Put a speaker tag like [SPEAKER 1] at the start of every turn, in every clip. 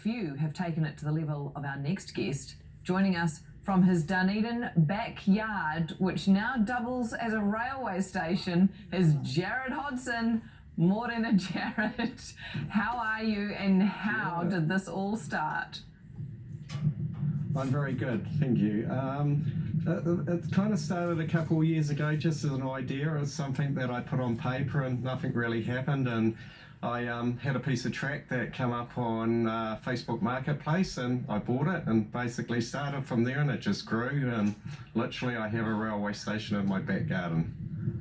[SPEAKER 1] few have taken it to the level of our next guest. Joining us from his Dunedin backyard, which now doubles as a railway station, is Jared Hodson. Morena, Jared. How are you and how did this all start?
[SPEAKER 2] I'm very good, thank you. It kind of started a couple of years ago just as an idea. It was something that I put on paper and nothing really happened, and I had a piece of track that came up on Facebook Marketplace and I bought it and basically started from there, and it just grew, and literally I have a railway station in my back garden.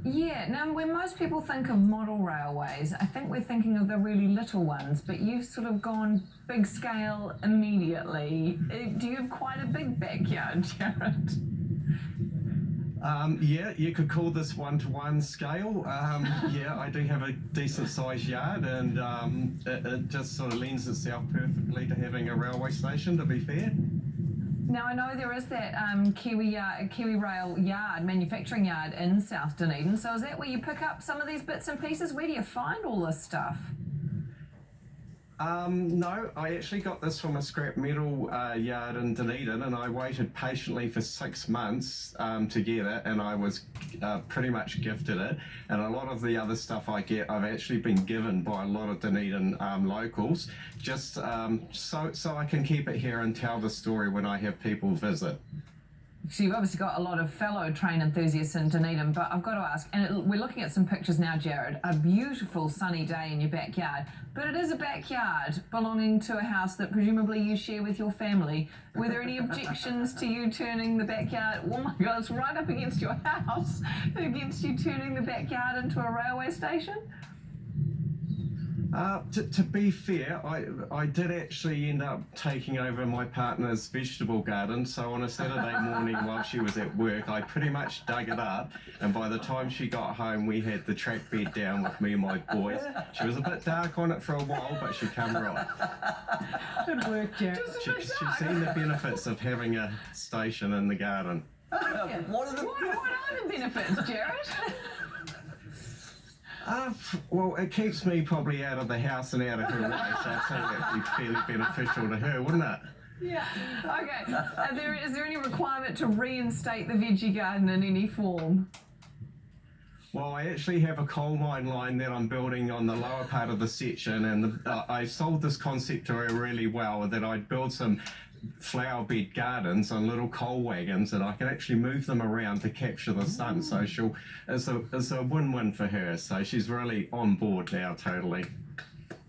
[SPEAKER 1] Yeah, now when most people think of model railways, I think we're thinking of the really little ones, but you've sort of gone big scale immediately. Do you have quite a big backyard, Jared?
[SPEAKER 2] Yeah, you could call this one-to-one scale. Yeah, I do have a decent sized yard, and it just sort of lends itself perfectly to having a railway station, to be fair.
[SPEAKER 1] Now I know there is that Kiwi Rail yard, manufacturing yard in South Dunedin, so is that where you pick up some of these bits and pieces? Where do you find all this stuff?
[SPEAKER 2] No, I actually got this from a scrap metal yard in Dunedin, and I waited patiently for 6 months to get it, and I was pretty much gifted it. And a lot of the other stuff I get, I've actually been given by a lot of Dunedin locals, just so I can keep it here and tell the story when I have people visit.
[SPEAKER 1] So you've obviously got a lot of fellow train enthusiasts in Dunedin, but I've got to ask, and we're looking at some pictures now, Jared, a beautiful sunny day in your backyard, but it is a backyard belonging to a house that presumably you share with your family. Were there any objections to you turning the backyard, oh my God, it's right up against your house, against you turning the backyard into a railway station?
[SPEAKER 2] To be fair, I did actually end up taking over my partner's vegetable garden, so on a Saturday morning while she was at work, I pretty much dug it up, and by the time she got home we had the track bed down with me and my boys. She was a bit dark on it for a while, but she come right.
[SPEAKER 1] Good work, Jared.
[SPEAKER 2] She's seen the benefits of having a station in the garden.
[SPEAKER 1] What are the benefits, Jared?
[SPEAKER 2] Well, it keeps me probably out of the house and out of her way, so I think that'd be fairly beneficial to her, wouldn't it?
[SPEAKER 1] Yeah. Okay. Is there any requirement to reinstate the veggie garden in any form?
[SPEAKER 2] Well, I actually have a coal mine line that I'm building on the lower part of the section, and I sold this concept to her really well, that I'd build some flower bed gardens on little coal wagons, and I can actually move them around to capture the sun. So it's a win-win for her. So she's really on board now, totally.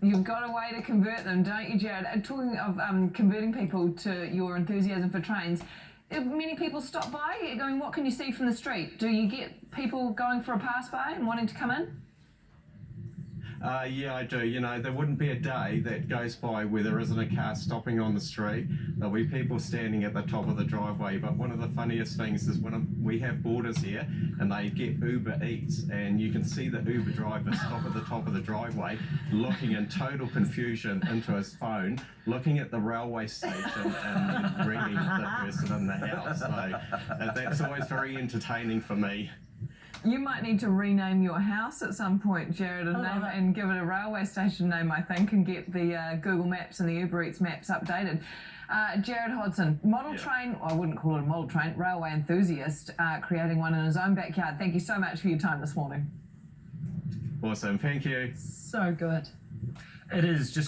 [SPEAKER 1] You've got a way to convert them, don't you, Jared? And talking of converting people to your enthusiasm for trains, many people stop by going, what can you see from the street? Do you get people going for a pass by and wanting to come in?
[SPEAKER 2] Yeah, I do. You know, there wouldn't be a day that goes by where there isn't a car stopping on the street. There'll be people standing at the top of the driveway. But one of the funniest things is when we have boarders here and they get Uber Eats, and you can see the Uber driver stop at the top of the driveway, looking in total confusion into his phone, looking at the railway station and ringing the person in the house. So that's always very entertaining for me.
[SPEAKER 1] You might need to rename your house at some point, Jared, and give it a railway station name, I think, and get the Google Maps and the Uber Eats maps updated. Jared Hodson, model train, I wouldn't call it a model train, railway enthusiast, creating one in his own backyard. Thank you so much for your time this morning.
[SPEAKER 2] Awesome, thank you.
[SPEAKER 1] So good.
[SPEAKER 3] It is just